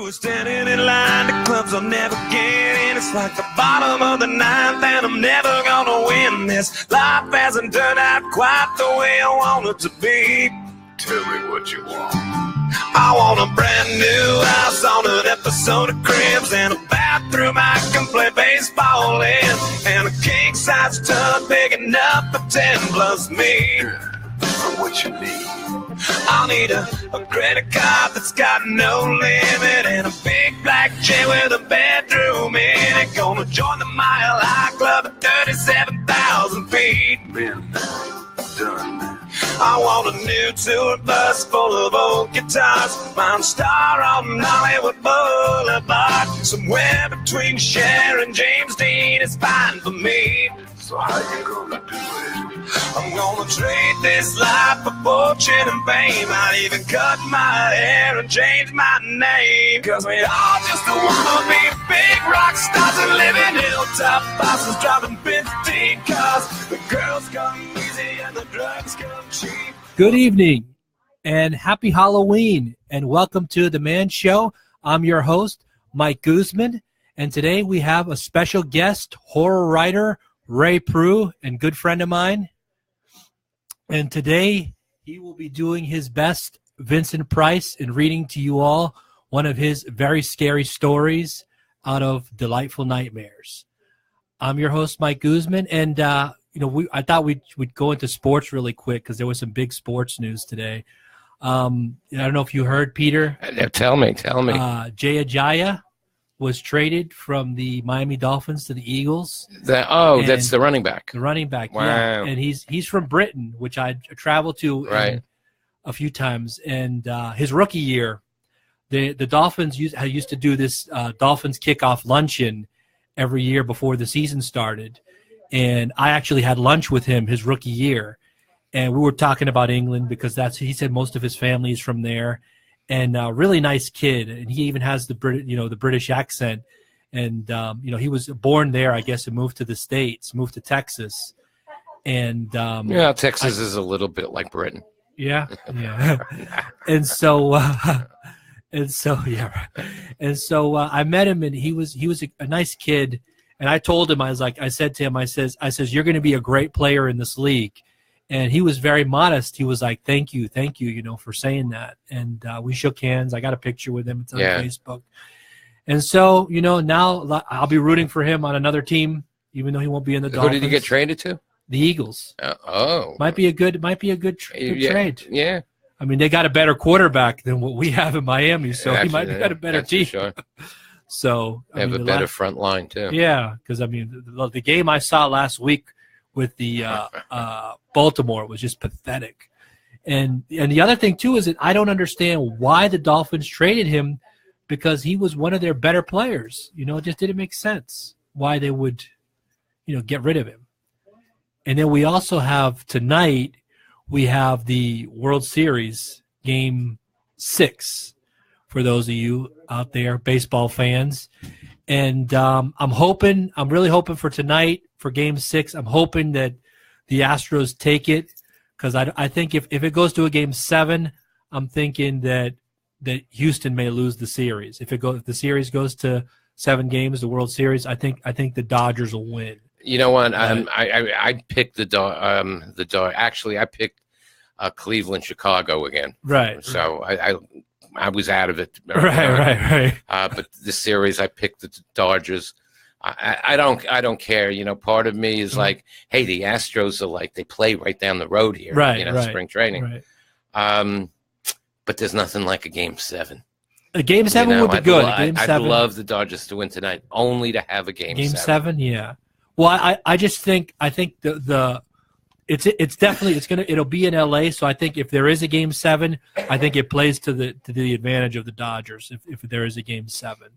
We're standing in line, the clubs I'll never get in. It's like the bottom of the ninth, and I'm never gonna win this. Life hasn't turned out quite the way I want it to be. Tell me what you want. I want a brand new house on an episode of Cribs, and a bathroom I can play baseball in, and a king-size tub big enough for 10 plus me. For what you need. I'll need a credit card that's got no limit, and a big black chair with a bedroom in it. Gonna join the Mile High Club at 37,000 feet. Been done. I want a new tour bus full of old guitars, Mount Star on Hollywood Boulevard. Somewhere between Cher and James Dean is fine for me. So how you gonna do it? I'm gonna trade this life for fortune and fame. I'd even cut my hair and change my name. Cause we all just wanna be big rock stars and live in hilltop bosses, driving 15 cars. The girls come easy and the drugs come cheap. Good evening and happy Halloween and welcome to The Man Show. I'm your host, Mike Guzman, and today we have a special guest, horror writer Ray Prue, and good friend of mine. And today he will be doing his best Vincent Price and reading to you all one of his very scary stories out of Delightful Nightmares. I'm your host, Mike Guzman, and I thought we'd go into sports really quick because there was some big sports news today. I don't know if you heard, Peter. Tell me. Jay Ajayi was traded from the Miami Dolphins to the Eagles. That's the running back. The running back, wow. Yeah. And he's from Britain, which I traveled to a few times. And his rookie year, the Dolphins used to do this Dolphins kickoff luncheon every year before the season started. And I actually had lunch with him his rookie year. And we were talking about England because he said most of his family is from there. And a really nice kid, and he even has the British accent. And he was born there, I guess, and moved to the States, moved to Texas. And Texas is a little bit like Britain. Yeah. and so I met him, and he was a nice kid. And I told him, I said to him, I says, you're going to be a great player in this league. And he was very modest. He was like, thank you, for saying that. And we shook hands. I got a picture with him. It's on Facebook. And so, now I'll be rooting for him on another team, even though he won't be in the Dolphins. Who did he get traded to? The Eagles. Might be a good trade. Yeah. I mean, they got a better quarterback than what we have in Miami, so he might have got a better team. Sure. So they have a better front line too. Yeah, because the game I saw last week with the Baltimore was just pathetic. And the other thing, too, is that I don't understand why the Dolphins traded him because he was one of their better players. It just didn't make sense why they would, get rid of him. And then we also have tonight, we have the World Series Game 6 for those of you out there, baseball fans. And I'm really hoping for tonight, for Game 6, I'm hoping that the Astros take it because I think if it goes to a Game 7, I'm thinking that Houston may lose the series. If the series goes to 7 games, the World Series, I think the Dodgers will win. You know what? I picked the Dodgers. Actually, I picked Cleveland, Chicago again. Right. So I was out of it. Right. But the series, I picked the Dodgers. I don't care. Part of me is like, hey, the Astros are they play right down the road here. Spring training. Right. But there's nothing like a Game 7. A Game 7 would be good. I'd love the Dodgers to win tonight, only to have a Game 7. Game 7, yeah. Well, I think it's definitely it'll be in LA. So I think if there is a Game 7, I think it plays to the advantage of the Dodgers if there is a Game 7.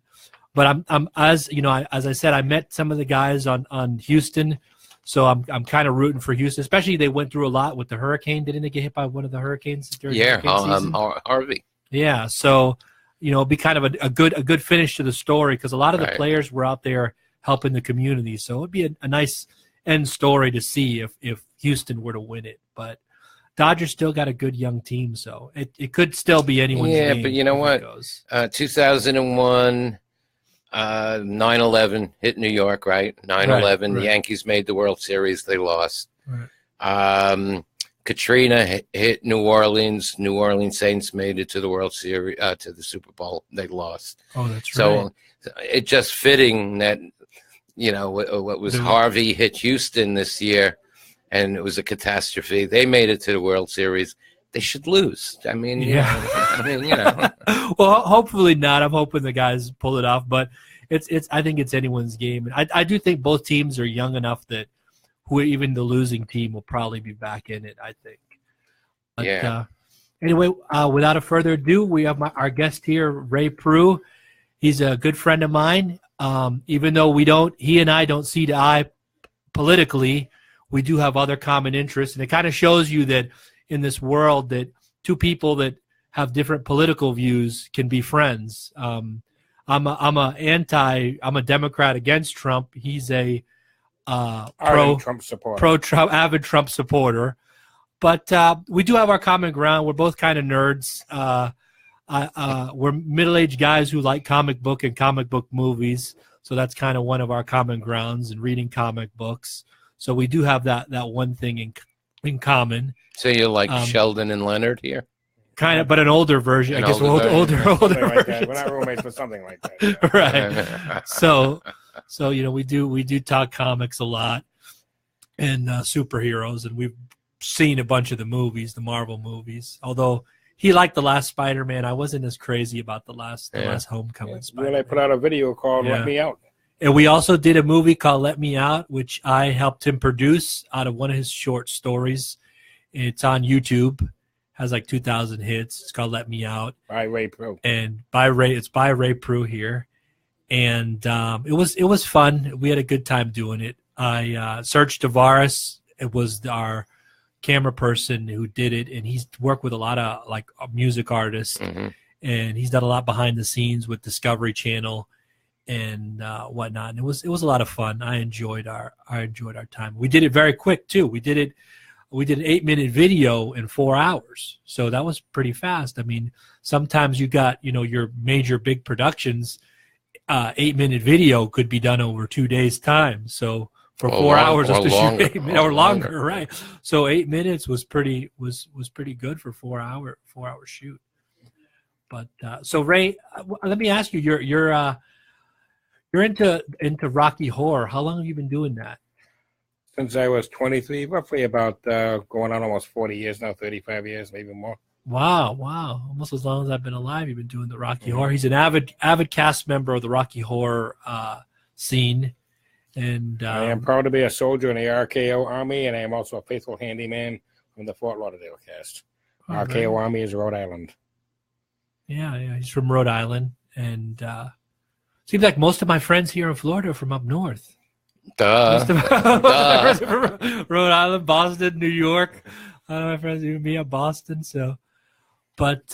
But I'm as I said, I met some of the guys on Houston, so I'm kind of rooting for Houston. Especially they went through a lot with the hurricane. Didn't they get hit by one of the hurricanes during the hurricane season? Harvey. Yeah, so it'd be kind of a good finish to the story because a lot of the players were out there helping the community. So it'd be a nice end story to see if Houston were to win it. But Dodgers still got a good young team, so it could still be anyone's game. Yeah, but you know what? 2001, 9/11 hit New York, right? 9/11, the Yankees made the World Series. They lost. Right. Katrina hit New Orleans. New Orleans Saints made it to the World Series, to the Super Bowl. They lost. Oh, that's right. So it just fitting that, what was Harvey hit Houston this year, and it was a catastrophe. They made it to the World Series. They should lose. I mean, Well, hopefully not. I'm hoping the guys pull it off, but I think it's anyone's game. And I do think both teams are young enough that even the losing team will probably be back in it, I think. But, anyway, without a further ado, we have our guest here, Ray Prue. He's a good friend of mine. Even though he and I don't see eye politically, we do have other common interests. And it kind of shows you that in this world that two people that have different political views can be friends. I'm a Democrat against Trump. He's a pro-Trump, avid Trump supporter. But we do have our common ground. We're both kind of nerds. We're middle-aged guys who like comic book and comic book movies. So that's kind of one of our common grounds, and reading comic books. So we do have that one thing in common. So you're like Sheldon and Leonard here? Kind of, but an older version. I guess older version. We're not roommates, but something like that. Right. So we do talk comics a lot and superheroes, and we've seen a bunch of the movies, the Marvel movies. Although he liked the last Spider-Man, I wasn't as crazy about the last Homecoming Spider-Man. When I put out a video called "Let Me Out." And we also did a movie called Let Me Out, which I helped him produce out of one of his short stories. It's on YouTube. Has like 2,000 hits. It's called Let Me Out. By Ray Prue. And it's by Ray Prue here. And it was fun. We had a good time doing it. Serge Tavares, it was our camera person who did it, and he's worked with a lot of like music artists, and he's done a lot behind the scenes with Discovery Channel and whatnot. And it was a lot of fun. I enjoyed our time. We did it very quick too. We did an 8-minute video in 4 hours, so that was pretty fast. I mean, sometimes you got your major big productions, 8-minute video could be done over 2 days' time. So for 4 hours or longer, right? So 8 minutes was pretty good for 4 hour shoot. But so Ray, let me ask you, you're into Rocky Horror. How long have you been doing that? Since I was 23, roughly about going on almost 40 years now, 35 years, maybe more. Wow. Almost as long as I've been alive, you've been doing the Rocky Horror. He's an avid cast member of the Rocky Horror scene. And I am proud to be a soldier in the RKO Army, and I am also a faithful handyman from the Fort Lauderdale cast. RKO Army is Rhode Island. Yeah, he's from Rhode Island. And seems like most of my friends here in Florida are from up north. Duh. Rhode Island, Boston, New York. My friends even me at Boston. So, but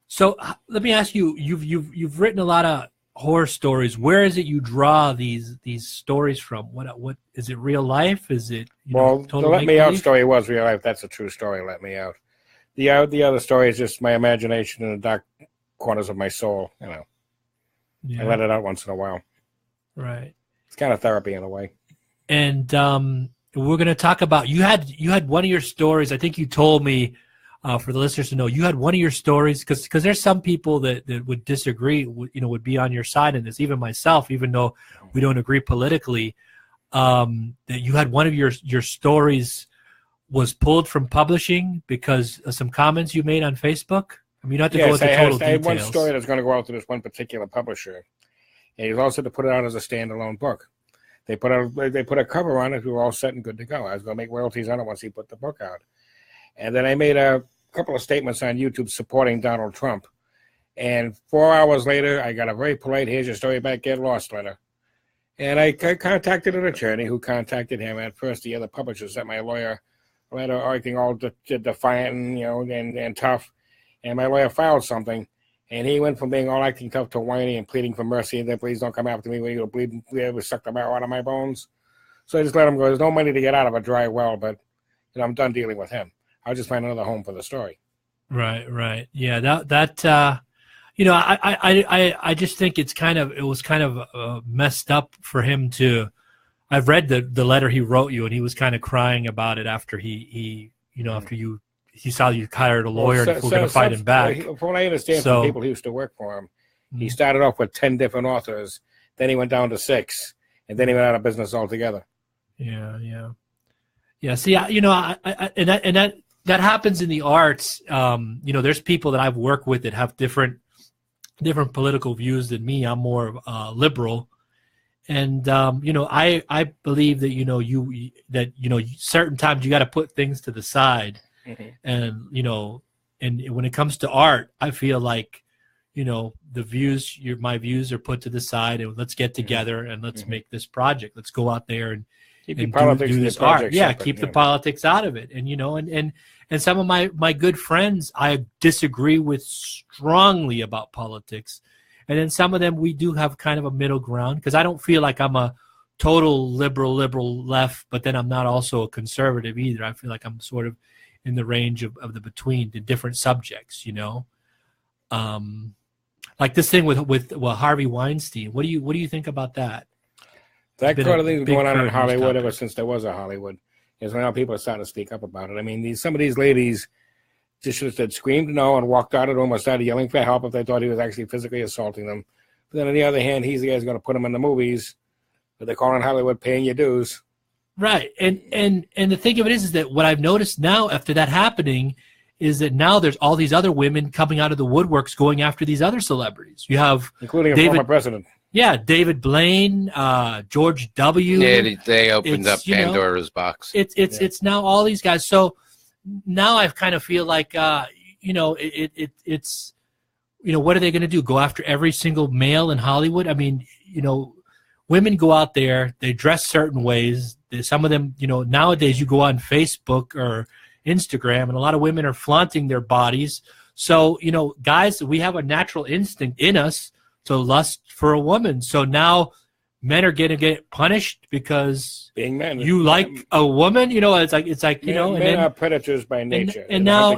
so let me ask you: you've written a lot of horror stories. Where is it you draw these stories from? What is it? Real life? Is it? The Let Me Out story was real life. That's a true story. Let Me Out. The other story is just my imagination in the dark corners of my soul. I let it out once in a while. Right. It's kind of therapy in a way. And we're going to talk about you had one of your stories. I think you told me for the listeners to know you had one of your stories because there's some people that would disagree, would be on your side in this. Even myself, even though we don't agree politically, that you had one of your stories was pulled from publishing because of some comments you made on Facebook. I mean, you don't have to go into total details. I had one story that's going to go out to this one particular publisher. And he's also to put it out as a standalone book. They put a cover on it. We were all set and good to go. I was going to make royalties on it once he put the book out. And then I made a couple of statements on YouTube supporting Donald Trump. And 4 hours later, I got a very polite, "Here's your story back, get lost" letter. And I contacted an attorney who contacted him. At first, the other publisher sent my lawyer a letter acting all defiant and tough. And my lawyer filed something. And he went from being all acting tough to whiny and pleading for mercy, and then please don't come after me when you'll bleed suck the marrow out of my bones. So I just let him go. There's no money to get out of a dry well, but I'm done dealing with him. I'll just find another home for the story. Right. Yeah, that you know, I just think it was kind of messed up for him to. I've read the letter he wrote you, and he was kind of crying about it after he after he saw you hired a lawyer and we're going to fight him back. From what I understand from people who used to work for him, he started off with 10 different authors, then he went down to 6, and then he went out of business altogether. Yeah. See, and that happens in the arts. There's people that I've worked with that have different political views than me. I'm more liberal, and I believe that certain times you got to put things to the side, and when it comes to art, I feel like my views are put to the side, and let's get together and let's make this project. Let's go out there and keep the politics do in this the art. project Yeah, separate, keep the politics out of it. And some of my good friends I disagree with strongly about politics. And then some of them we do have kind of a middle ground, because I don't feel like I'm a total liberal left, but then I'm not also a conservative either. I feel like I'm sort of in the range of the between the different subjects, like this thing with Harvey Weinstein. What do you think about that? That kind of thing's going on in Hollywood topic. ever since there was a Hollywood. Is now people are starting to speak up about it. I mean, some of these ladies just should have said, screamed no, and walked out of the room or started yelling for help if they thought he was actually physically assaulting them. But then on the other hand, he's the guy who's going to put them in the movies, but they're calling Hollywood paying your dues. Right. And the thing of it is that what I've noticed now after that happening is that now there's all these other women coming out of the woodworks going after these other celebrities. You have including a former president. Yeah, David Blaine, George W. Yeah, they opened up Pandora's box. It's now all these guys. So now I kind of feel like it's what are they going to do? Go after every single male in Hollywood? I mean, women go out there, they dress certain ways. Some of them, nowadays you go on Facebook or Instagram, and a lot of women are flaunting their bodies. So, guys, we have a natural instinct in us to lust for a woman. So now men are going to get punished because being men, you like a woman. It's like men are predators by nature. And now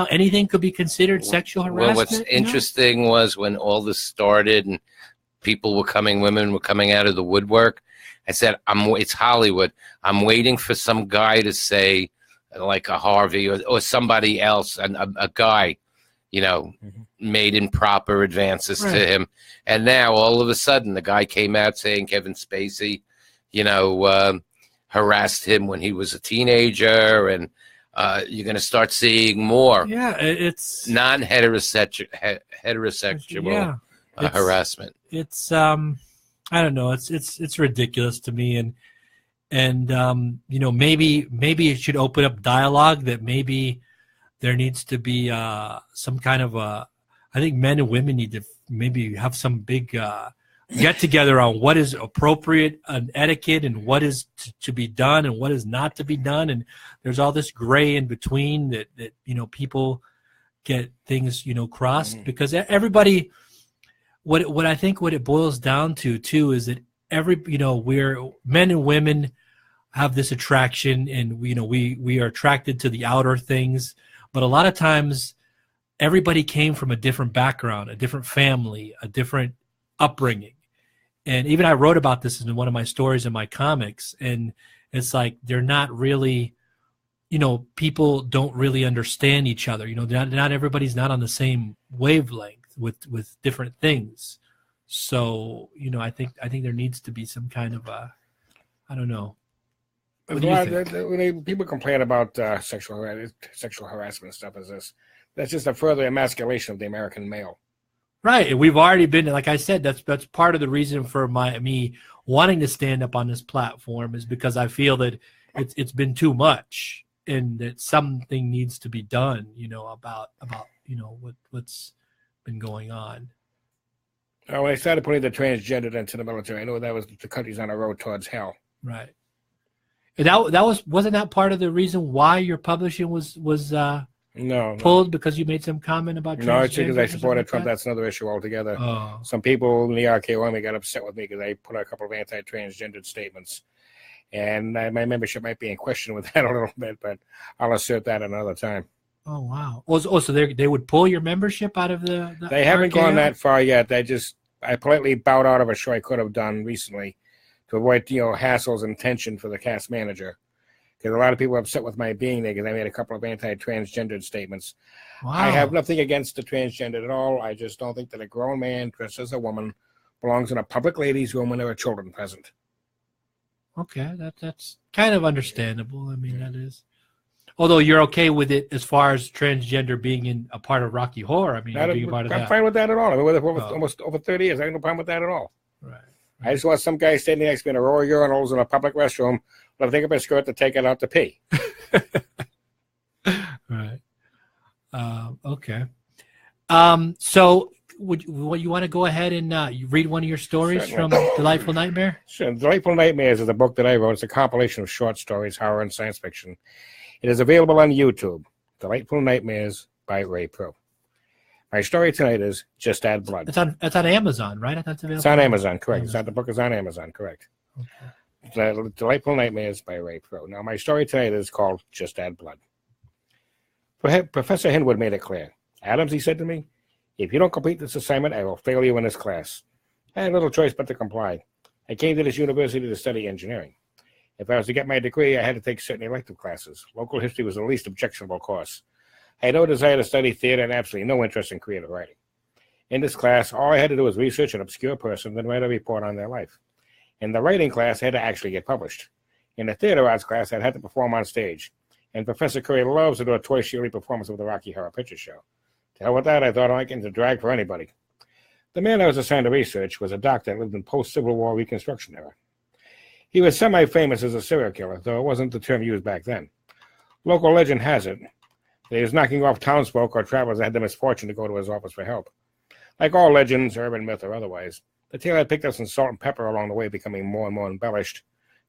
anything could be considered sexual harassment. Well, what's interesting was when all this started and women were coming out of the woodwork. I said, it's Hollywood. I'm waiting for some guy to say, like a Harvey or somebody else, a guy, made improper advances to him. And now all of a sudden the guy came out saying Kevin Spacey, harassed him when he was a teenager. And you're going to start seeing more. Yeah, it's non-heterosexual harassment. It's I don't know. It's ridiculous to me. And maybe it should open up dialogue, that maybe there needs to be some kind of I think men and women need to maybe have some big get together on what is appropriate and etiquette and what is to be done and what is not to be done. And there's all this gray in between that people get things crossed because everybody. What I think what it boils down to too is that we're men and women have this attraction, and we are attracted to the outer things, but a lot of times everybody came from a different background, a different family, a different upbringing. And even I wrote about this in one of my stories in my comics, and it's like they're not really people don't really understand each other. Not everybody's not on the same wavelength with different things. So I think there needs to be some kind of I don't know. What do you think? People complain about sexual harassment stuff as this. That's just a further emasculation of the American male. Right. And we've already been, like I said, that's part of the reason for me wanting to stand up on this platform, is because I feel that it's been too much, and that something needs to be done, about what's been going on. When I started putting the transgender into the military, I knew that was the country's on a road towards hell. Right. And wasn't that part of the reason why your publishing was pulled, because you made some comment about transgender? No, it's because I supported Trump. That's another issue altogether. Oh. Some people in the RKO Army got upset with me because I put out a couple of anti-transgendered statements. And my membership might be in question with that a little bit, but I'll assert that another time. Oh, wow. So they would pull your membership out of the They haven't RKO? gone that far yet. I politely bowed out of a show I could have done recently to avoid, hassles and tension for the cast manager. Because a lot of people are upset with my being there because I made a couple of anti-transgendered statements. Wow. I have nothing against the transgendered at all. I just don't think that a grown man dressed as a woman belongs in a public ladies' room when there are children present. Okay, that's kind of understandable. I mean, that is. Although you're okay with it as far as transgender being in a part of Rocky Horror. I mean, being a part of that. I'm fine with that at all. I've been with it for almost over 30 years. I have no problem with that at all. Right. I just want some guy standing next to me in a row of urinals in a public restroom. Let him take up his skirt to take it out to pee. Right. Okay. So would you want to go ahead and you read one of your stories from Delightful Nightmare? Sure. Delightful Nightmares is a book that I wrote. It's a compilation of short stories, horror, and science fiction. It is available on YouTube. Delightful Nightmares by Ray Pro. My story tonight is Just Add Blood. It's on Amazon, right? That's available. It's on Amazon, correct. The book is on Amazon, correct. Okay. Delightful Nightmares by Ray Pro. Now, my story tonight is called Just Add Blood. Professor Hinwood made it clear. Adams, he said to me, if you don't complete this assignment, I will fail you in this class. I had little choice but to comply. I came to this university to study engineering. If I was to get my degree, I had to take certain elective classes. Local history was the least objectionable course. I had no desire to study theater and absolutely no interest in creative writing. In this class, all I had to do was research an obscure person, then write a report on their life. In the writing class, I had to actually get published. In the theater arts class, I had to perform on stage. And Professor Curry loves to do a twice-yearly performance of the Rocky Horror Picture Show. To hell with that, I thought I could get into drag for anybody. The man I was assigned to research was a doctor that lived in post-Civil War Reconstruction era. He was semi-famous as a serial killer, though it wasn't the term used back then. Local legend has it that he was knocking off townsfolk or travelers that had the misfortune to go to his office for help. Like all legends, urban myth or otherwise, the tale had picked up some salt and pepper along the way, becoming more and more embellished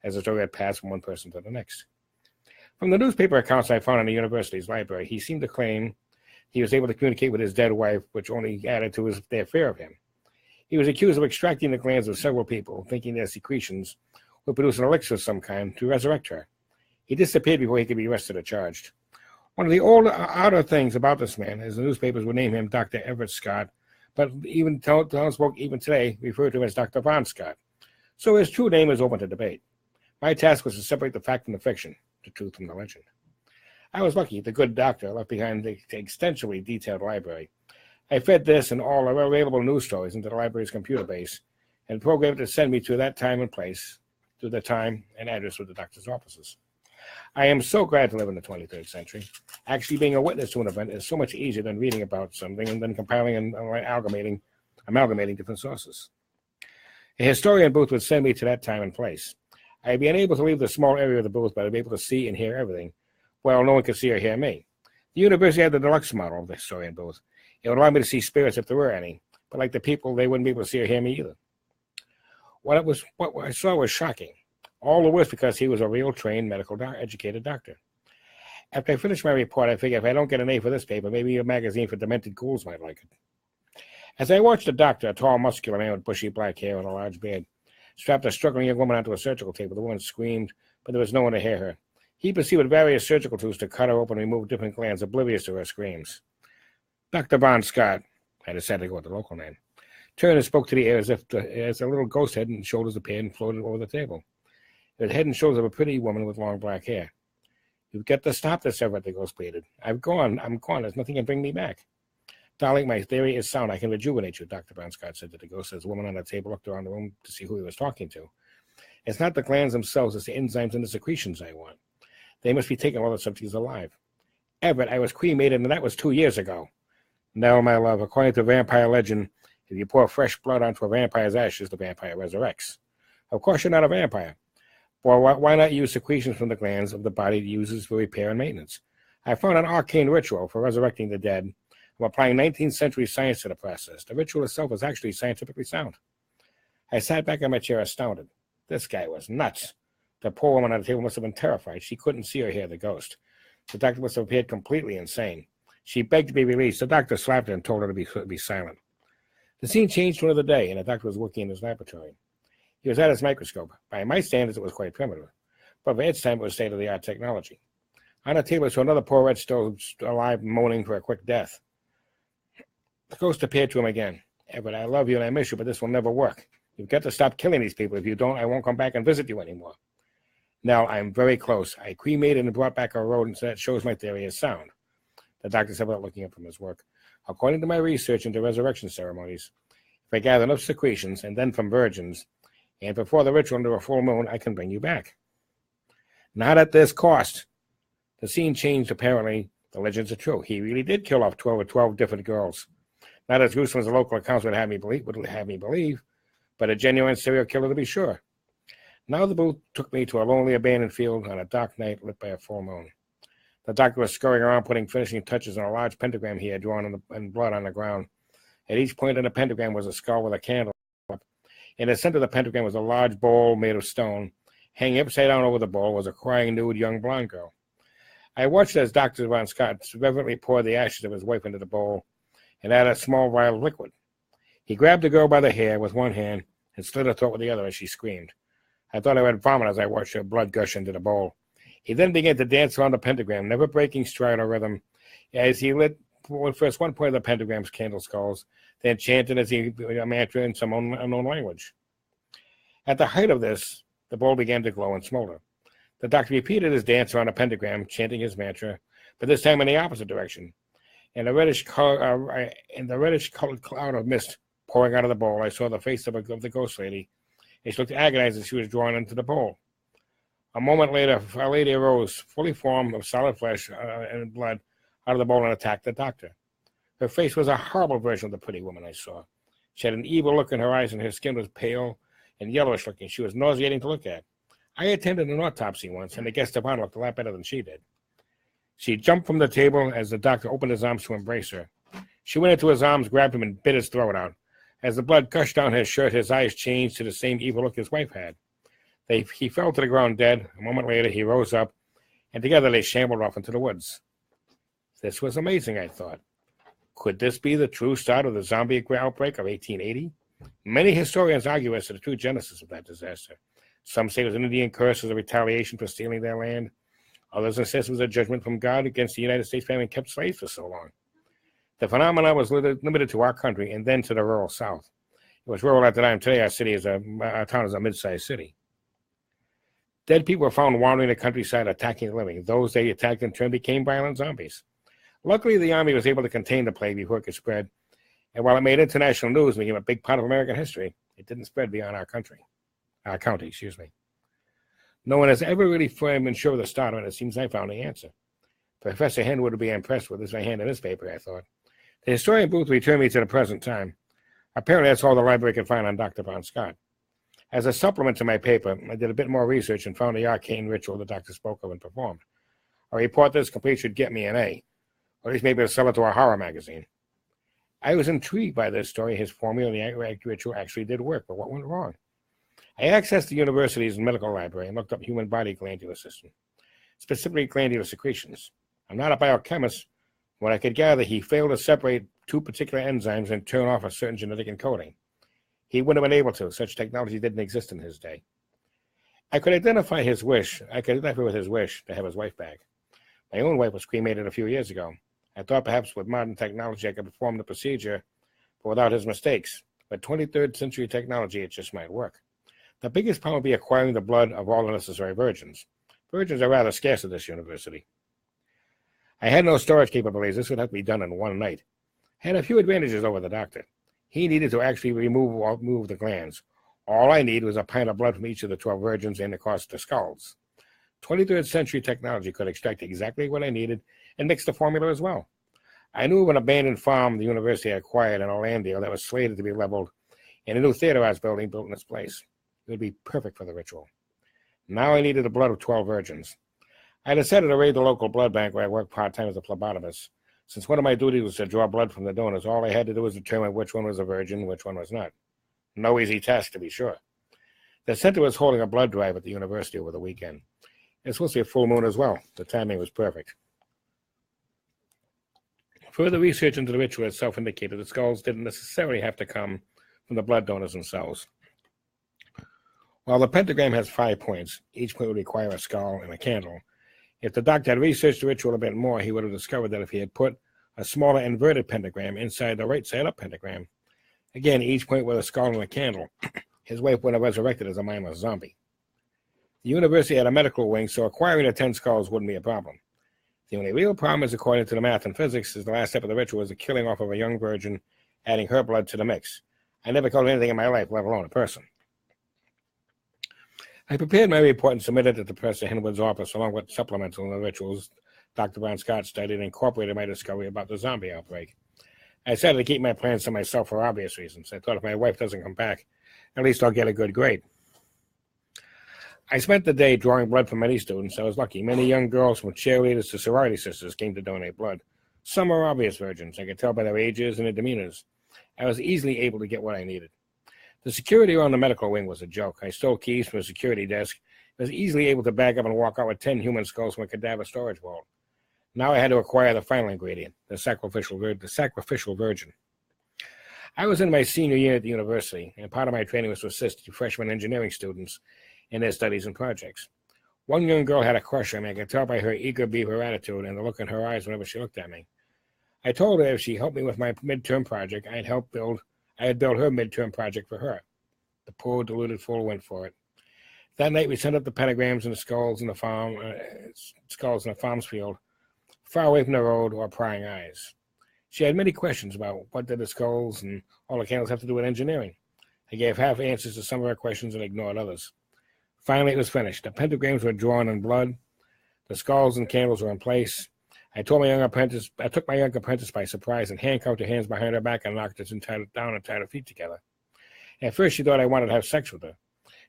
as the story had passed from one person to the next. From the newspaper accounts I found in the university's library, he seemed to claim he was able to communicate with his dead wife, which only added to their fear of him. He was accused of extracting the glands of several people, thinking their secretions would produce an elixir of some kind to resurrect her. He disappeared before he could be arrested or charged. One of the outer things about this man is the newspapers would name him Dr. Everett Scott, but even townsfolk even today refer to him as Dr. Von Scott. So his true name is open to debate. My task was to separate the fact from the fiction, the truth from the legend. I was lucky the good doctor left behind the extensively detailed library. I fed this and all available news stories into the library's computer base and programmed it to send me to that time and place, to the time and address of the doctor's offices. I am so glad to live in the 23rd century. Actually being a witness to an event is so much easier than reading about something and then compiling and amalgamating different sources. A historian booth would send me to that time and place. I'd be unable to leave the small area of the booth, but I'd be able to see and hear everything. Well, no one could see or hear me. The university had the deluxe model of the historian booth. It would allow me to see spirits if there were any, but like the people, they wouldn't be able to see or hear me either. What I saw was shocking. All the worse because he was a real trained educated doctor. After I finished my report, I figured if I don't get an A for this paper, maybe a magazine for demented ghouls might like it. As I watched the doctor, a tall, muscular man with bushy black hair and a large beard, strapped a struggling young woman onto a surgical table. The woman screamed, but there was no one to hear her. He proceeded with various surgical tools to cut her open and remove different glands, oblivious to her screams. Dr. Von Scott, I decided to go with the local name, turned and spoke to the air as a little ghost head and shoulders appeared and floated over the table. It was head and shoulders of a pretty woman with long black hair. You've got to stop this, Everett, the ghost pleaded. I'm gone. There's nothing can bring me back. Darling, my theory is sound. I can rejuvenate you, Dr. Von Scott said to the ghost as the woman on the table looked around the room to see who he was talking to. It's not the glands themselves, it's the enzymes and the secretions I want. They must be taken while the subject is alive. Everett, I was cremated, and that was 2 years ago. No, my love, according to vampire legend, if you pour fresh blood onto a vampire's ashes, the vampire resurrects. Of course you're not a vampire. Well, why not use secretions from the glands of the body it uses for repair and maintenance? I found an arcane ritual for resurrecting the dead. I'm applying 19th century science to the process. The ritual itself is actually scientifically sound. I sat back in my chair astounded. This guy was nuts. The poor woman on the table must have been terrified. She couldn't see or hear the ghost. The doctor must have appeared completely insane. She begged to be released. The doctor slapped her and told her to be silent. The scene changed to another day, and the doctor was working in his laboratory. He was at his microscope. By my standards, it was quite primitive. but for its time it was state-of-the-art technology. On the table saw another poor wretch still alive, moaning for a quick death. The ghost appeared to him again. Everett, I love you and I miss you, but this will never work. You've got to stop killing these people. If you don't, I won't come back and visit you anymore. Nell, I'm very close. I cremated and brought back a rodent, so that shows my theory is sound. The doctor said without looking up from his work. According to my research into resurrection ceremonies, if I gather enough secretions, and then from virgins, and before the ritual under a full moon, I can bring you back. Not at this cost. The scene changed, apparently. The legends are true. He really did kill off 12 different girls. Not as gruesome as the local accounts would have me believe, but a genuine serial killer to be sure. Now the booth took me to a lonely abandoned field on a dark night lit by a full moon. The doctor was scurrying around putting finishing touches on a large pentagram he had drawn in blood on the ground. At each point in the pentagram was a skull with a candle. In the center of the pentagram was a large bowl made of stone. Hanging upside down over the bowl was a crying nude young blonde girl. I watched as Dr. Von Scott reverently poured the ashes of his wife into the bowl and added a small vial of liquid. He grabbed the girl by the hair with one hand and slit her throat with the other as she screamed. I thought I would vomit as I watched her blood gush into the bowl. He then began to dance around the pentagram, never breaking stride or rhythm, as he lit first one point of the pentagram's candle skulls, then chanted as he a mantra in some unknown language. At the height of this, the bowl began to glow and smolder. The doctor repeated his dance around the pentagram, chanting his mantra, but this time in the opposite direction. In the reddish-colored cloud of mist pouring out of the bowl, I saw the face of the ghost lady. She looked agonized as she was drawn into the bowl. A moment later, a lady arose, fully formed of solid flesh and blood, out of the bowl and attacked the doctor. Her face was a horrible version of the pretty woman I saw. She had an evil look in her eyes, and her skin was pale and yellowish looking. She was nauseating to look at. I attended an autopsy once, and the guest of honor looked a lot better than she did. She jumped from the table as the doctor opened his arms to embrace her. She went into his arms, grabbed him, and bit his throat out. As the blood gushed down his shirt, his eyes changed to the same evil look his wife had. He fell to the ground dead. A moment later, he rose up, and together they shambled off into the woods. This was amazing, I thought. Could this be the true start of the zombie outbreak of 1880? Many historians argue as to the true genesis of that disaster. Some say it was an Indian curse as a retaliation for stealing their land. Others insist it was a judgment from God against the United States for having kept slaves for so long. The phenomenon was limited to our country and then to the rural South. It was rural at the time. Today, our town is a mid-sized city. Dead people were found wandering the countryside, attacking the living. Those they attacked in turn became violent zombies. Luckily, the Army was able to contain the plague before it could spread. And while it made international news and became a big part of American history, it didn't spread beyond our county. No one has ever really been sure of the start, and it seems I found the answer. Professor Henwood would be impressed with this I hand in this paper, I thought. The historian Booth returned me to the present time. Apparently, that's all the library could find on Dr. Von Scott. As a supplement to my paper, I did a bit more research and found the arcane ritual the doctor spoke of and performed. A report this complete should get me an A, or at least maybe I'll sell it to a horror magazine. I was intrigued by this story. His formula and the ritual actually did work, but what went wrong? I accessed the university's medical library and looked up human body glandular system, specifically glandular secretions. I'm not a biochemist. When I could gather, he failed to separate two particular enzymes and turn off a certain genetic encoding. He wouldn't have been able to. Such technology didn't exist in his day. I could identify with his wish to have his wife back. My own wife was cremated a few years ago. I thought perhaps with modern technology I could perform the procedure, but without his mistakes. With 23rd century technology, it just might work. The biggest problem would be acquiring the blood of all the necessary virgins. Virgins are rather scarce at this university. I had no storage capabilities. This would have to be done in one night. I had a few advantages over the doctor. He needed to actually remove the glands. All I need was a pint of blood from each of the 12 virgins and, of course, the skulls. 23rd century technology could extract exactly what I needed and mix the formula as well. I knew of an abandoned farm the university had acquired in a land deal that was slated to be leveled and a new theater arts building built in its place. It would be perfect for the ritual. Now I needed the blood of 12 virgins. I decided to raid the local blood bank where I worked part-time as a phlebotomist. Since one of my duties was to draw blood from the donors, all I had to do was determine which one was a virgin, which one was not. No easy task, to be sure. The center was holding a blood drive at the university over the weekend. It was supposed to be a full moon as well. The timing was perfect. Further research into the ritual itself indicated the skulls didn't necessarily have to come from the blood donors themselves. While the pentagram has 5 points, each point would require a skull and a candle. If the doctor had researched the ritual a bit more, he would have discovered that if he had put a smaller inverted pentagram inside the right side up pentagram, again, each point with a skull and a candle, his wife would have resurrected as a mindless zombie. The university had a medical wing, so acquiring the 10 skulls wouldn't be a problem. The only real problem is, according to the math and physics, is the last step of the ritual is the killing off of a young virgin, adding her blood to the mix. I never killed anything in my life, let alone a person. I prepared my report and submitted it to Professor Henwood's office, along with supplemental rituals Dr. Brown Scott studied and incorporated my discovery about the zombie outbreak. I decided to keep my plans to myself for obvious reasons. I thought if my wife doesn't come back, at least I'll get a good grade. I spent the day drawing blood from many students. I was lucky. Many young girls, from cheerleaders to sorority sisters, came to donate blood. Some were obvious virgins. I could tell by their ages and their demeanors. I was easily able to get what I needed. The security around the medical wing was a joke. I stole keys from a security desk. I was easily able to bag up and walk out with 10 human skulls from a cadaver storage vault. Now I had to acquire the final ingredient, the sacrificial virgin. I was in my senior year at the university, and part of my training was to assist freshman engineering students in their studies and projects. One young girl had a crush on me. I could tell by her eager beaver attitude and the look in her eyes whenever she looked at me. I told her if she helped me with my midterm project, I had build her midterm project for her. The poor deluded fool went for it. That night we sent up the pentagrams and the skulls in the farm's field, far away from the road or prying eyes. She had many questions about what did the skulls and all the candles have to do with engineering. I gave half answers to some of her questions and ignored others. Finally, it was finished. The pentagrams were drawn in blood. The skulls and candles were in place. I took my young apprentice by surprise and handcuffed her hands behind her back and knocked her down and tied her feet together. At first, she thought I wanted to have sex with her.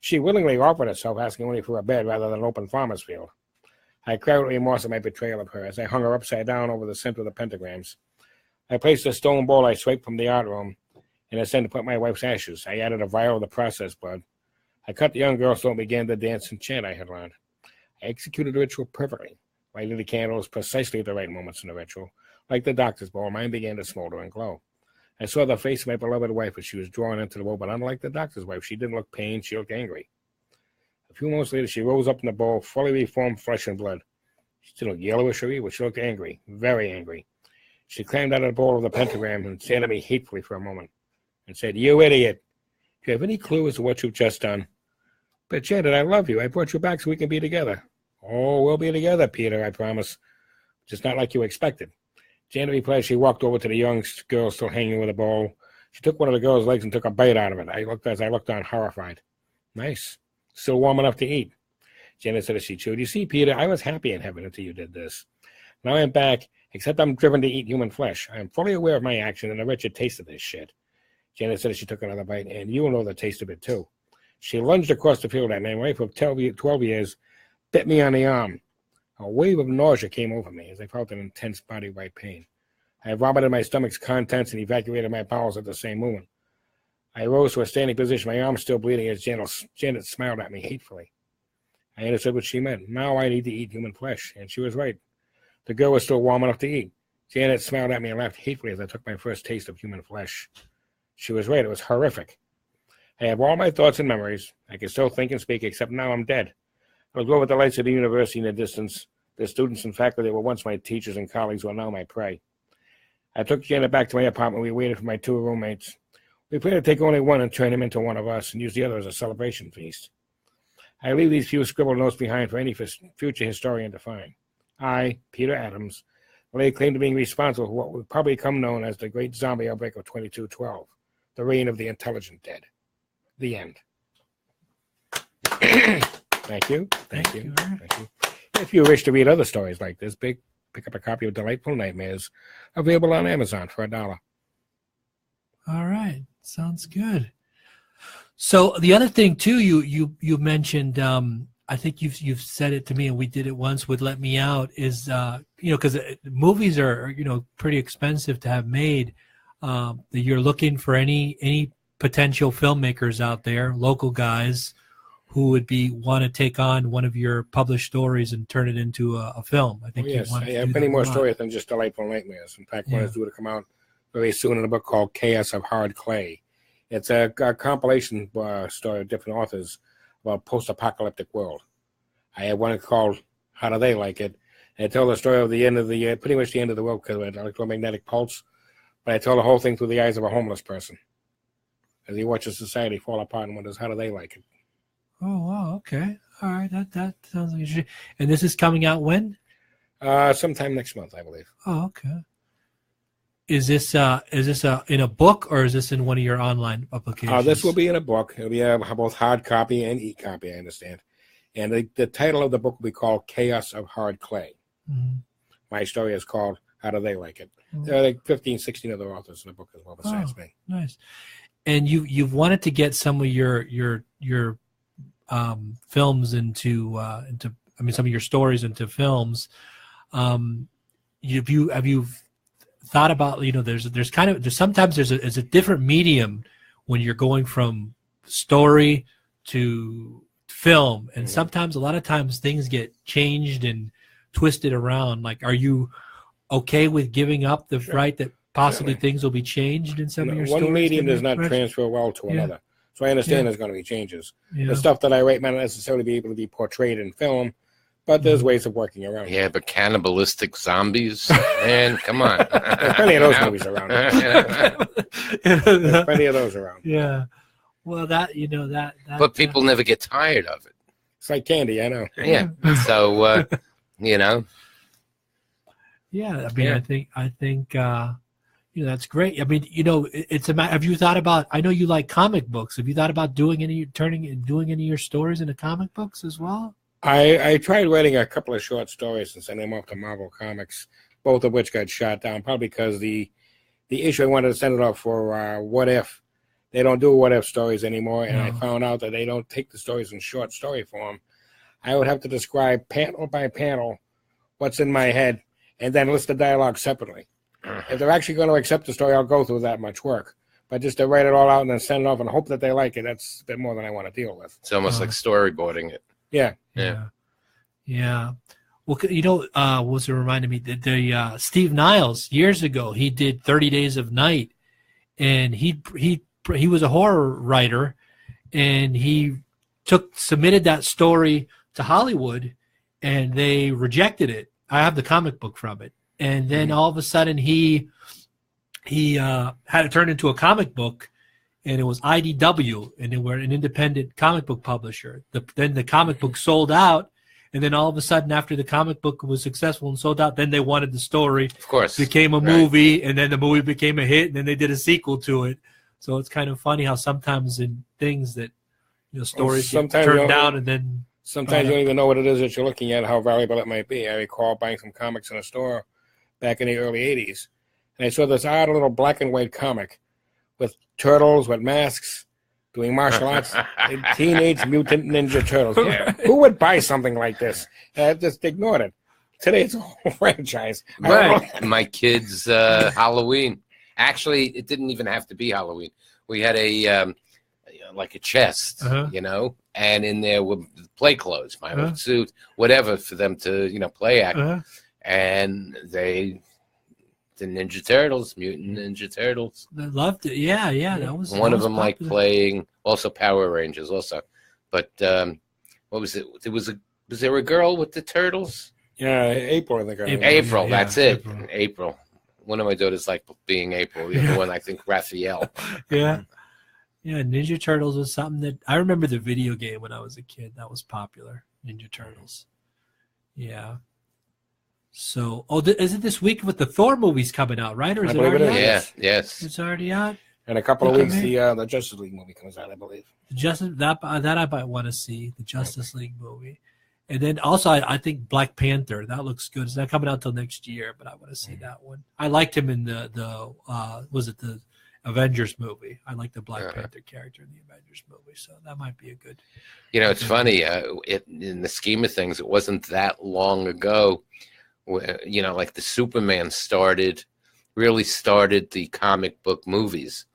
She willingly offered herself, asking only for a bed rather than an open farmer's field. I cried with remorse at my betrayal of her as I hung her upside down over the center of the pentagrams. I placed a stone bowl I swiped from the art room in a center to put my wife's ashes. I added a vial of the processed blood. I cut the young girl's throat and began the dance and chant I had learned. I executed the ritual perfectly, lighting the candles precisely at the right moments in the ritual. Like the doctor's bowl, mine began to smolder and glow. I saw the face of my beloved wife as she was drawn into the bowl, but unlike the doctor's wife, she didn't look pained, she looked angry. A few moments later, she rose up in the bowl, fully reformed flesh and blood. She didn't look yellowish or evil, she looked angry, very angry. She climbed out of the bowl of the pentagram and stared at me hatefully for a moment and said, "You idiot. Do you have any clue as to what you've just done?" "But Janet, I love you. I brought you back so we can be together." "Oh, we'll be together, Peter, I promise. Just not like you expected." Janet replied. She walked over to the young girl still hanging with a bowl. She took one of the girl's legs and took a bite out of it. I looked on horrified. "Nice. Still warm enough to eat." Janet said as she chewed, "You see, Peter, I was happy in heaven until you did this. Now I'm back, except I'm driven to eat human flesh. I am fully aware of my action and the wretched taste of this shit." Janet said as she took another bite, "And you'll know the taste of it, too." She lunged across the field at me. My wife of 12 years bit me on the arm. A wave of nausea came over me as I felt an intense body-wide pain. I vomited my stomach's contents and evacuated my bowels at the same moment. I rose to a standing position, my arm still bleeding, as Janet smiled at me hatefully. I understood what she meant. Now I need to eat human flesh, and she was right. The girl was still warm enough to eat. Janet smiled at me and laughed hatefully as I took my first taste of human flesh. She was right. It was horrific. I have all my thoughts and memories. I can still think and speak, except now I'm dead. I was over the lights of the university in the distance. The students and faculty that were once my teachers and colleagues were now my prey. I took Janet back to my apartment. We waited for my 2 roommates. We planned to take only one and turn him into one of us and use the other as a celebration feast. I leave these few scribbled notes behind for any future historian to find. I, Peter Adams, lay claim to being responsible for what would probably come known as the Great Zombie Outbreak of 2212, the reign of the intelligent dead. The end. Thank you. Thank you. If you wish to read other stories like this, pick up a copy of Delightful Nightmares, available on Amazon for $1. All right. Sounds good. So the other thing too, you mentioned, I think you've said it to me, and we did it once with Let Me Out, is because movies are pretty expensive to have made. You're looking for any potential filmmakers out there, local guys, who would want to take on one of your published stories and turn it into a film. I think yes, I have many more stories than just Delightful Nightmares. In fact, one is due to come out very soon in a book called Chaos of Hard Clay. It's a compilation story of different authors about post-apocalyptic world. I have one called How Do They Like It? And I tell the story of the end of the pretty much the end of the world because of electromagnetic pulse. But I tell the whole thing through the eyes of a homeless person as he watches society fall apart and wonders how do they like it. Oh wow, okay, all right, that sounds like interesting. And this is coming out when? Sometime next month, I believe. Oh, okay. Is this in a book or is this in one of your online publications? This will be in a book. It'll be both hard copy and e-copy, I understand. And the title of the book will be called Chaos of Hard Clay. Mm-hmm. My story is called How Do They Like It? Mm-hmm. There are like 15, 16 other authors in the book as well besides me. Nice. And you've wanted to get some of your films into some of your stories into films. Have you thought about, there's sometimes there's a different medium when you're going from story to film, and sometimes a lot of times things get changed and twisted around. Like, are you okay with giving up the right that possibly things will be changed in some of your stories? One medium does not transfer well to another. So I understand there's going to be changes. Yeah. The stuff that I write might not necessarily be able to be portrayed in film, but there's ways of working around it. Yeah, but cannibalistic zombies, man, come on. There's plenty of those movies around. There's plenty of those around. Yeah. Well, that. But people never get tired of it. It's like candy, I know. Yeah. So, Yeah, I mean, I think that's great. I mean, it's have you thought about? I know you like comic books. Have you thought about doing any of your stories into comic books as well? I tried writing a couple of short stories and sending them off to Marvel Comics, both of which got shot down, probably because the issue I wanted to send it off for What If. They don't do What If stories anymore, and I found out that they don't take the stories in short story form. I would have to describe panel by panel what's in my head and then list the dialogue separately. If they're actually going to accept the story, I'll go through that much work. But just to write it all out and then send it off and hope that they like it, that's a bit more than I want to deal with. It's almost like storyboarding it. Yeah. Well, was it reminded me that the Steve Niles years ago, he did 30 Days of Night, and he was a horror writer, and he submitted that story to Hollywood, and they rejected it. I have the comic book from it, and then all of a sudden he had it turned into a comic book. And it was IDW, and they were an independent comic book publisher. Then the comic book sold out, and then all of a sudden, after the comic book was successful and sold out, then they wanted the story. Of course, became a movie, and then the movie became a hit, and then they did a sequel to it. So it's kind of funny how sometimes in things that stories get turned down, and then sometimes you don't even know what it is that you're looking at, how valuable it might be. I recall buying some comics in a store back in the early '80s, and I saw this odd little black and white comic with turtles with masks doing martial arts, Teenage Mutant Ninja Turtles. Yeah. Who would buy something like this? I just ignored it. Today it's a whole franchise. Right. My kids' Halloween. Actually, it didn't even have to be Halloween. We had a like a chest, and in there were play clothes, my old suit, whatever for them to play act, and they. The Ninja Turtles, Mutant Ninja Turtles. I loved it. Yeah. That was one of them. Popular. Like playing also Power Rangers, also. But what was it? Was there a girl with the turtles? Yeah, April. I think. April. That's it. April. One of my daughters liked being April. The other one, I think, Raphael. Yeah. Ninja Turtles was something that I remember the video game when I was a kid. That was popular. Ninja Turtles. Yeah. So, is it this week with the Thor movies coming out, right? Or is it already out? Yeah, yes. It's already out? In a couple of weeks, the Justice League movie comes out, I believe. That I might want to see, the Justice League movie. And then also, I think Black Panther, that looks good. It's not coming out till next year, but I want to see that one. I liked him in the Avengers movie. I like the Black Panther character in the Avengers movie, so that might be a good. It's funny. In the scheme of things, it wasn't that long ago. Like the Superman really started the comic book movies,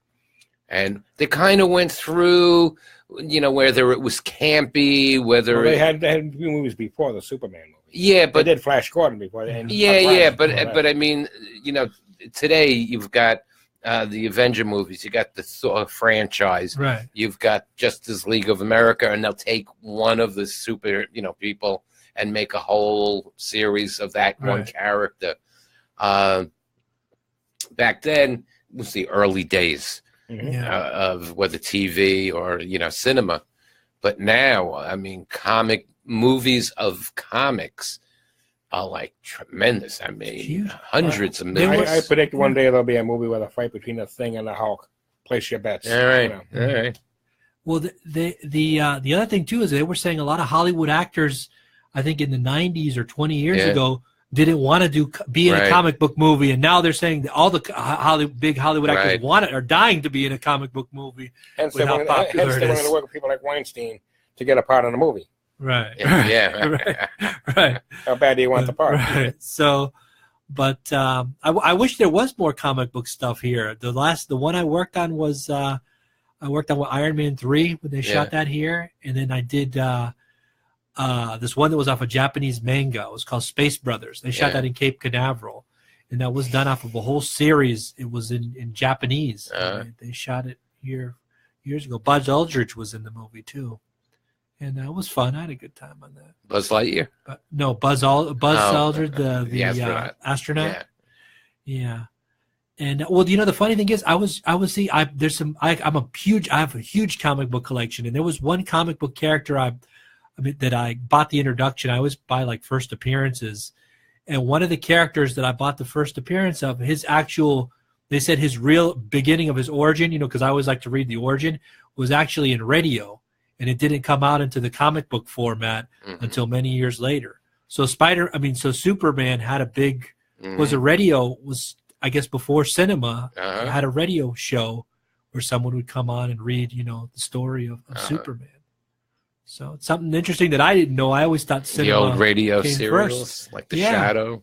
and they kind of went through, whether it was campy, whether they had movies before the Superman movie. Yeah, but they did Flash Gordon before. But I mean, today you've got the Avenger movies. You got the Thor franchise. Right. You've got Justice League of America, and they'll take one of the super, people and make a whole series of that one character. Back then, it was the early days of whether TV or, cinema. But now, I mean, movies of comics are like tremendous. I mean, hundreds of millions. I predict one day there'll be a movie with a fight between the Thing and the Hulk. Place your bets. All right. All right. Well, the other thing too is they were saying a lot of Hollywood actors, I think in the 90s or 20 years ago, didn't want to be in a comic book movie, and now they're saying that all the big Hollywood actors are dying to be in a comic book movie. Hence they want to work with people like Weinstein to get a part in the movie. Right. Yeah. Right. How bad do you want the part? Right. So, but I wish there was more comic book stuff here. The one I worked on was I worked on Iron Man 3 when they shot that here, and then I did this one that was off a Japanese manga. It was called Space Brothers. They shot that in Cape Canaveral, and that was done off of a whole series. It was in Japanese. They shot it here years ago. Buzz Aldridge was in the movie too. And that was fun. I had a good time on that. Buzz Lightyear? No, Buzz Aldrin, the astronaut. Yeah. And well, the funny thing is, I have a huge comic book collection, and there was one comic book character that I bought the introduction. I always buy like first appearances, and one of the characters that I bought the first appearance of, they said his real beginning of his origin, because I always like to read the origin, was actually in radio. And it didn't come out into the comic book format until many years later. So Superman had was I guess before cinema, had a radio show where someone would come on and read, the story of Superman. So it's something interesting that I didn't know. I always thought cinema the old radio came serials, first. like The Shadow.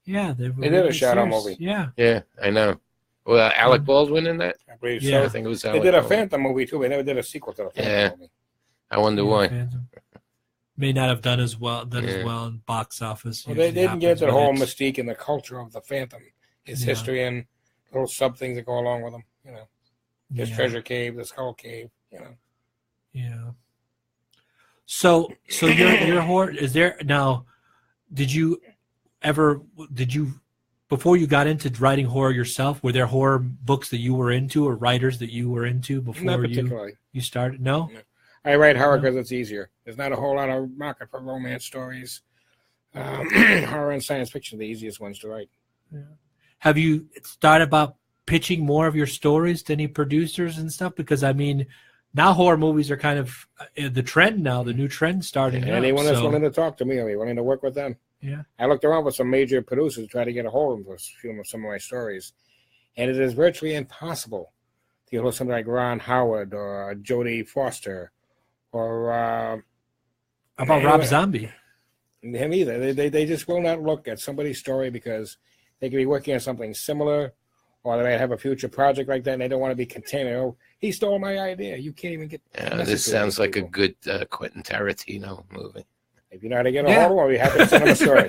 Yeah, they did a Shadow movie. Yeah. Yeah, I know. Well, Alec Baldwin in that? I believe so. I think it was Alec They did a Baldwin. Phantom movie too. They never did a sequel to the Phantom movie. I wonder why. Phantom. May not have done as well in box office. Well, they didn't get the whole mystique and the culture of the Phantom, his history and little sub things that go along with him. His treasure cave, the skull cave. Yeah. So your horror is there now? Did you before you got into writing horror yourself? Were there horror books that you were into or writers that you were into before Not particularly. You started? No. I write horror because it's easier. There's not a whole lot of market for romance stories. Horror and science fiction are the easiest ones to write. Yeah. Have you thought about pitching more of your stories to any producers and stuff? Because now horror movies are kind of the trend now. The new trend starting. Anyone that's willing to talk to me, I'll be willing to work with them. Yeah. I looked around with some major producers to try to get a hold of them to film some of my stories, and it is virtually impossible to get hold of somebody like Ron Howard or Jodie Foster or how about Rob Zombie? Him either. They just will not look at somebody's story because they could be working on something similar, or they might have a future project like that, and they don't want to be contained. Oh, he stole my idea. You can't even get. This sounds like a good Quentin Tarantino movie. If you know how to get a hold of him, I'll be happy to send him a story.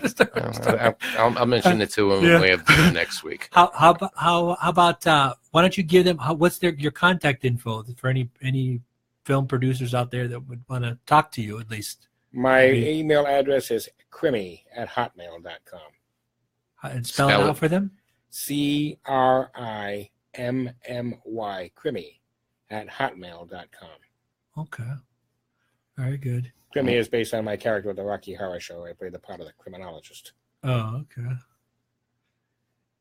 I'll mention it to him when we have dinner next week. How about why don't you give them what's your contact info for any film producers out there that would want to talk to you at least? My email address is crimmy@hotmail.com. And spell it out for them? CRIMMY, crimmy@hotmail.com. Okay. Very good. Crimmy is based on my character with the Rocky Horror Show. I play the part of the criminologist. Oh, okay.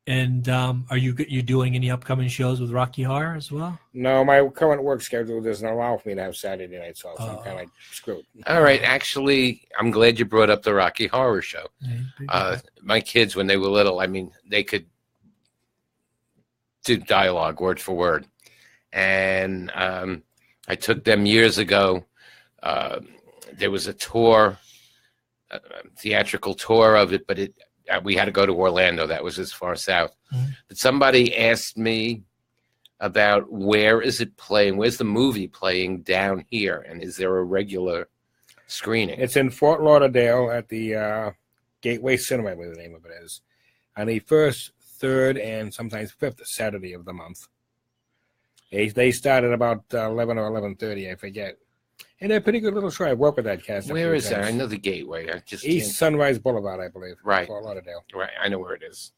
And are you doing any upcoming shows with Rocky Horror as well? No, my current work schedule doesn't allow for me to have Saturday nights off, so I'm kind of screwed. All right. Actually, I'm glad you brought up the Rocky Horror Show. My kids, when they were little, they could do dialogue word for word. And I took them years ago. There was a tour, a theatrical tour of it, but we had to go to Orlando. That was as far south. Mm-hmm. But somebody asked me about where is it playing? Where's the movie playing down here? And is there a regular screening? It's in Fort Lauderdale at the Gateway Cinema, I believe the name of it is, on the first third and sometimes fifth Saturday of the month. They start at about 11 or 11:30, I forget. And they're a pretty good little show. I work with that cast. Where is that? I know the Gateway. I just East Sunrise Boulevard, I believe. Right. Fort Lauderdale. Right. I know where it is.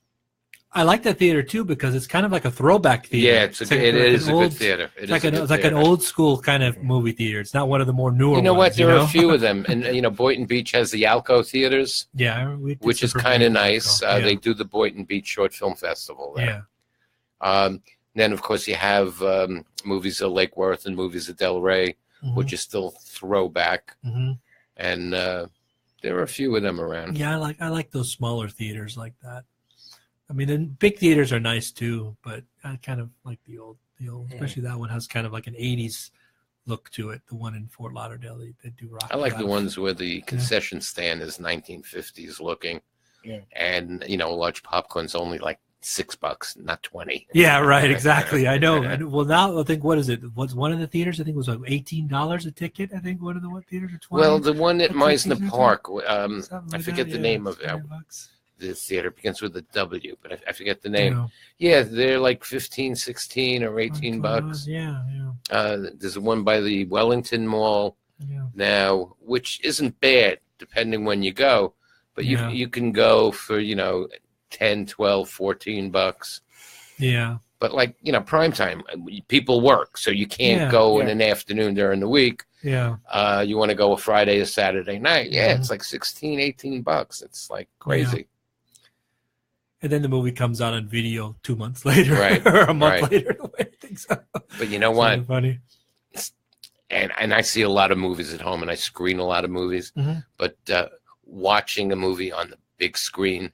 I like that theater too because it's kind of like a throwback theater. Yeah, it is a good theater. It's like an old school kind of movie theater. It's not one of the more newer ones. You know what? There are a few of them. And, Boynton Beach has the Alco Theaters. Yeah. Which is kind of nice. They do the Boynton Beach Short Film Festival there. Yeah. Then, of course, you have movies of Lake Worth and movies of Del Rey, which is still throwback. Mm-hmm. And there are a few of them around. Yeah, I like those smaller theaters like that. I mean, the big theaters are nice too, but I kind of like the old, especially that one has kind of like an 80s look to it. The one in Fort Lauderdale, they do rock. I like the ones where the concession stand is 1950s looking. Yeah. And, a large popcorn's only like $6, not 20. Yeah, right. Exactly. I know. Well, now I think, what is it? What's one of the theaters? I think it was like $18 a ticket. I think one of the theaters are 20. Well, the one at Meisner Park, I forget the name of it. The theater begins with a W, but I forget the name. Yeah, they're like 15, 16 or $18. Yeah. There's one by the Wellington Mall now, which isn't bad depending when you go, but you can go for, 10, 12, $14. Yeah. But prime time, people work, so you can't go in an afternoon during the week. Yeah. You want to go a Friday or Saturday night. Yeah, it's like $16, $18. It's like crazy. Yeah. And then the movie comes out on video 2 months later, right? Or a month later. I think so. But you know what? Funny. And I see a lot of movies at home, and I screen a lot of movies. Mm-hmm. But watching a movie on the big screen,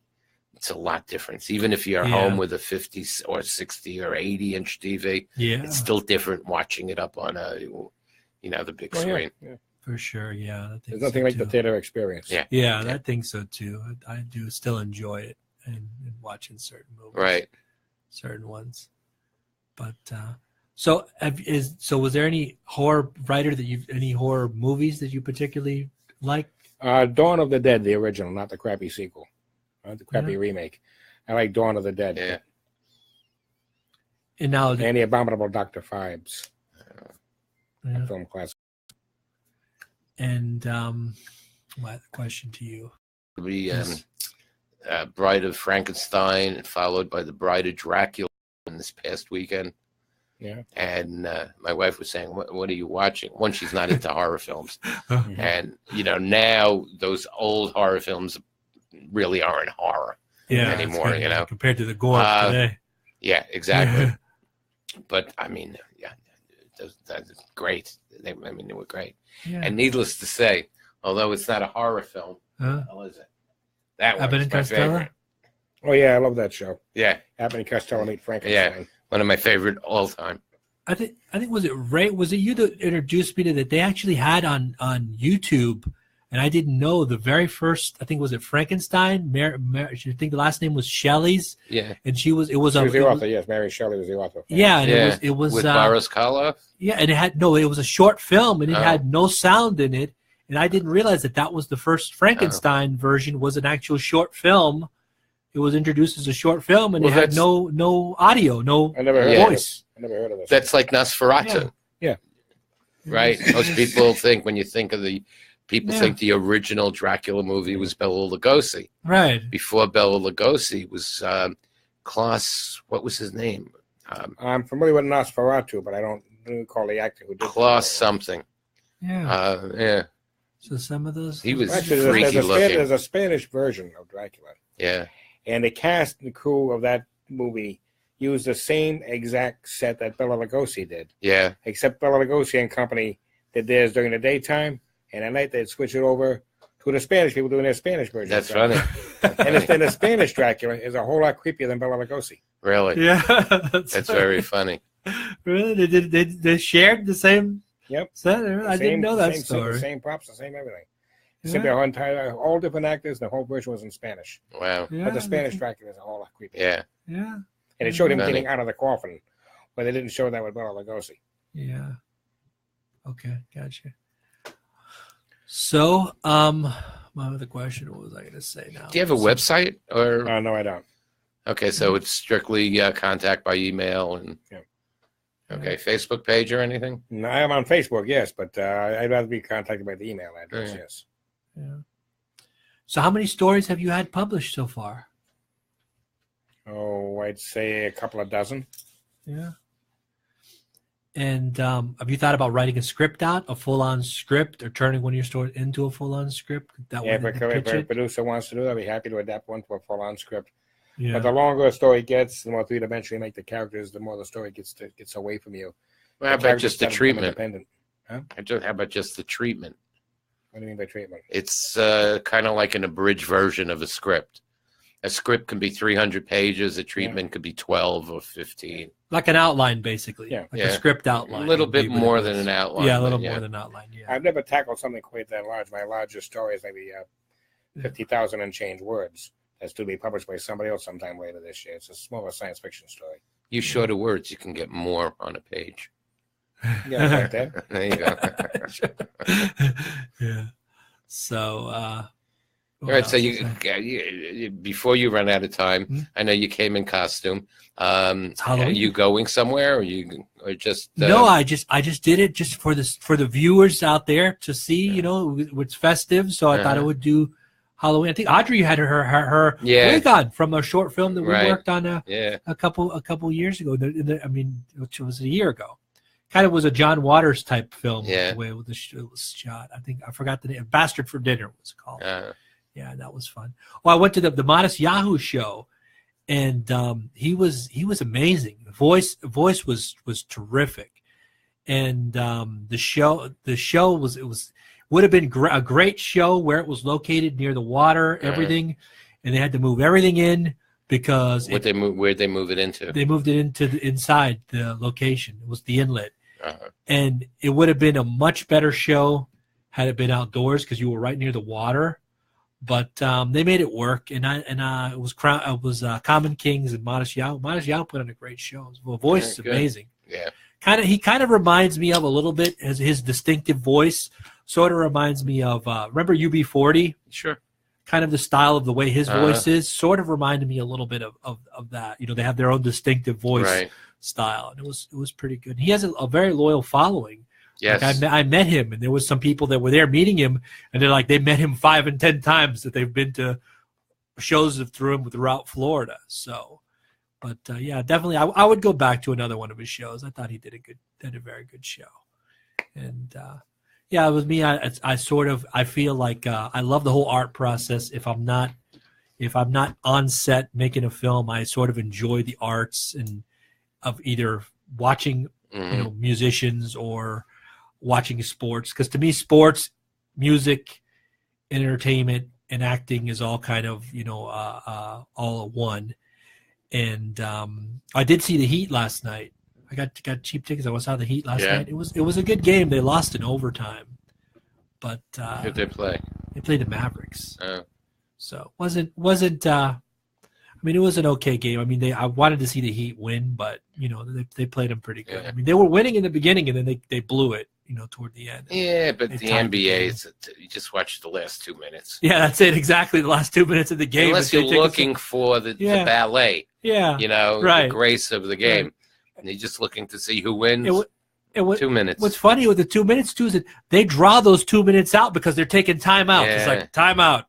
it's a lot different. Even if you're home with a 50 or 60 or 80-inch TV, it's still different watching it up on the big screen. Yeah. For sure, yeah. There's nothing like the theater experience. Yeah, I think so too. I do still enjoy it and watching certain movies, right? Certain ones. But so was there any horror writer any horror movies that you particularly like? Dawn of the Dead, the original, not the crappy sequel. The crappy remake. I like Dawn of the Dead. Yeah. And the Abominable Dr. Phibes. Film classic. And my question to you. The Bride of Frankenstein, followed by the Bride of Dracula this past weekend. Yeah. And my wife was saying, what are you watching? One, she's not into horror films. And, now those old horror films really aren't horror anymore, compared to the gore today. Yeah, exactly. But I mean, that's great. They were great. Yeah. And needless to say, although it's not a horror film, how is it? That one's my favorite. Oh yeah, I love that show. Yeah, Abbott and Costello Meet Frankenstein. Yeah, one of my favorite all time. I think was it Ray? Was it you that introduced me to that? They actually had on YouTube. And I didn't know the very first. I think was it Frankenstein. I think the last name was Shelley's. Yeah, and she was the author. Yes, Mary Shelley was the author. Yeah, and it was with Boris Karloff. Yeah, and it was a short film, and it had no sound in it. And I didn't realize that was the first Frankenstein version. Was an actual short film. It was introduced as a short film, and it had no audio, no voice. I never heard of this. That's like Nosferatu. Yeah. Right. Most people think when you think of People think the original Dracula movie was Bela Lugosi. Right. Before Bela Lugosi was Klaus, what was his name? I'm familiar with Nosferatu, but I don't recall the actor who did Klaus something. Yeah. Yeah. So some of those... He was freaky looking. There's a Spanish version of Dracula. Yeah. And the cast and crew of that movie used the same exact set that Bela Lugosi did. Yeah. Except Bela Lugosi and company did theirs during the daytime. And at night, they'd switch it over to the Spanish people doing their Spanish version. That's funny. And then the Spanish Dracula is a whole lot creepier than Bela Lugosi. Really? Yeah. That's very funny. Really? They shared the same set? I didn't know that story. The same props, the same everything. Except all different actors, the whole version was in Spanish. Wow. But the Spanish Dracula is a whole lot creepier. Yeah. Yeah. And it showed him getting out of the coffin, but they didn't show that with Bela Lugosi. Yeah. Okay, gotcha. So, my other question, what was I going to say now? Do you have a website or? No, I don't. Okay, so it's strictly contact by email and. Yeah. Okay, Facebook page or anything? No, I am on Facebook, yes, but I'd rather be contacted by the email address, yes. Yeah. So how many stories have you had published so far? Oh, I'd say a couple of dozen. Yeah. And have you thought about writing a script out, a full-on script, or turning one of your stories into a full-on script? If a producer wants to do that, I'd be happy to adapt one to a full-on script. Yeah. But the longer a story gets, the more three-dimensionally make the characters, the more the story gets away from you. Well, how about just the treatment? Huh? How about just the treatment? What do you mean by treatment? It's kind of like an abridged version of a script. A script can be 300 pages. A treatment could be 12 or 15. Like an outline, basically. Yeah. Like a script outline. A little bit more than an outline. Yeah, a little more than an outline. Yeah. I've never tackled something quite that large. My largest story is maybe 50,000 and change words. That's to be published by somebody else sometime later this year. It's a smaller science fiction story. Use shorter words. You can get more on a page. Yeah, like that. There you go. Yeah. So, all right. So you before you run out of time, I know you came in costume. It's Halloween. Are you going somewhere, or just? No, I just did it just for the viewers out there to see. You know, it's festive, so I thought I would do Halloween. I think Audrey had her wig on from a short film that we worked on a couple years ago. I mean, which was a year ago. Kind of was a John Waters type film. The way it was shot. I think I forgot the name. Bastard for Dinner was called. Yeah, that was fun. Well, I went to the Modest Yahoo show, and he was amazing. The voice was terrific, and the show would have been a great show where it was located near the water, everything, and they had to move everything in because where'd they move it into? They moved it into inside the location. It was the inlet, and it would have been a much better show had it been outdoors because you were right near the water. But they made it work, and it was Common Kings and Modest Yahoo. Modest Yahoo put on a great show. The voice is amazing. Yeah, he kind of reminds me of a little bit as his distinctive voice. Sort of reminds me of remember UB40? Sure. Kind of the style of the way his voice is. Sort of reminded me a little bit of that. You know, they have their own distinctive voice style, and it was pretty good. He has a very loyal following. Yes. Like I met him, and there was some people that were there meeting him, and they're like they met him 5 and 10 times that they've been to shows throughout Florida. So, but yeah, definitely, I would go back to another one of his shows. I thought he did a very good show, and yeah, with me, I feel like I love the whole art process. If I'm not on set making a film, I sort of enjoy the arts and of either watching musicians or watching sports, because to me sports, music, entertainment, and acting is all kind of all at one. And I did see the Heat last night. I got cheap tickets. I saw the Heat last night. It was a good game. They lost in overtime, but who'd they play? They played the Mavericks. So wasn't I mean, it was an okay game. I mean, I wanted to see the Heat win, but they played them pretty good. I mean, they were winning in the beginning, and then they blew it, toward the end. Yeah, but the NBA, you just watch the last 2 minutes. Yeah, that's it. Exactly, the last 2 minutes of the game. Unless you're looking for the ballet. Yeah, the grace of the game. Right. And you're just looking to see who wins. 2 minutes. What's funny with the 2 minutes too is that they draw those 2 minutes out because they're taking time out. Yeah. It's like time out.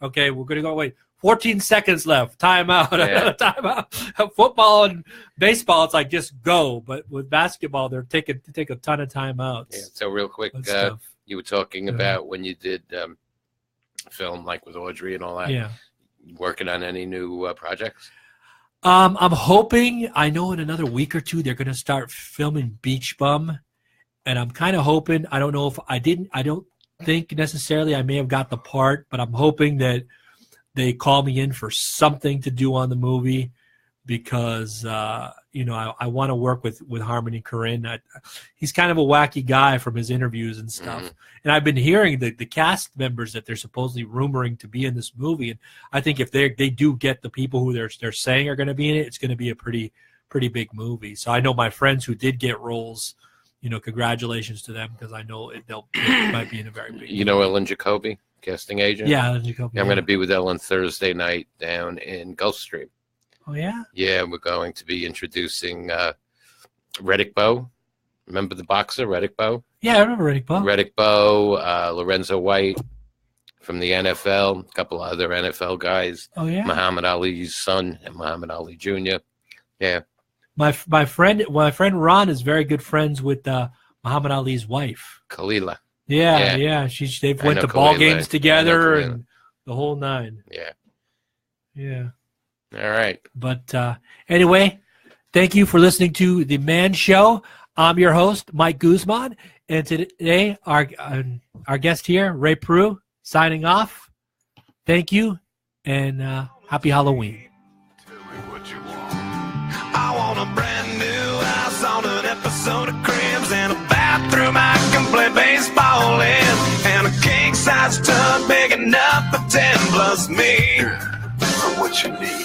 Okay, we're gonna go. Wait, 14 seconds left. Time out. Yeah. Time out. Football and baseball, it's like just go. But with basketball, they take a ton of timeouts. Yeah. So real quick, you were talking about when you did film, like with Audrey and all that. Yeah. Working on any new projects? I'm hoping. I know in another week or two they're going to start filming Beach Bum, and I'm kind of hoping. I don't know if I don't think necessarily I may have got the part, but I'm hoping that they call me in for something to do on the movie because I want to work with Harmony Korine. He's kind of a wacky guy from his interviews and stuff. And I've been hearing the cast members that they're supposedly rumoring to be in this movie. And I think if they do get the people who they're saying are going to be in it, it's going to be a pretty big movie. So I know my friends who did get roles, congratulations to them because I know it might be in a very big movie. Ellen Jacoby, casting agent? Yeah, Ellen Jacoby. I'm going to be with Ellen Thursday night down in Gulfstream. Oh, yeah? Yeah, we're going to be introducing Riddick Bowe. Remember the boxer, Riddick Bowe? Yeah, I remember Riddick Bowe. Riddick Bowe, Lorenzo White from the NFL, a couple other NFL guys. Oh, yeah? Muhammad Ali's son and Muhammad Ali Jr. Yeah. My friend Ron is very good friends with Muhammad Ali's wife. Khalila. Yeah. They've went to ball games together and the whole nine. Yeah. Yeah. All right. But anyway, thank you for listening to The Man Show. I'm your host, Mike Guzman, and today our guest here, Ray Peru, signing off. Thank you, and happy Halloween. Tell me what you want. I want a brand new house on an episode of Cribs and a bathroom I can play baseball in, and a king-size tub big enough for 10 plus me. What you need.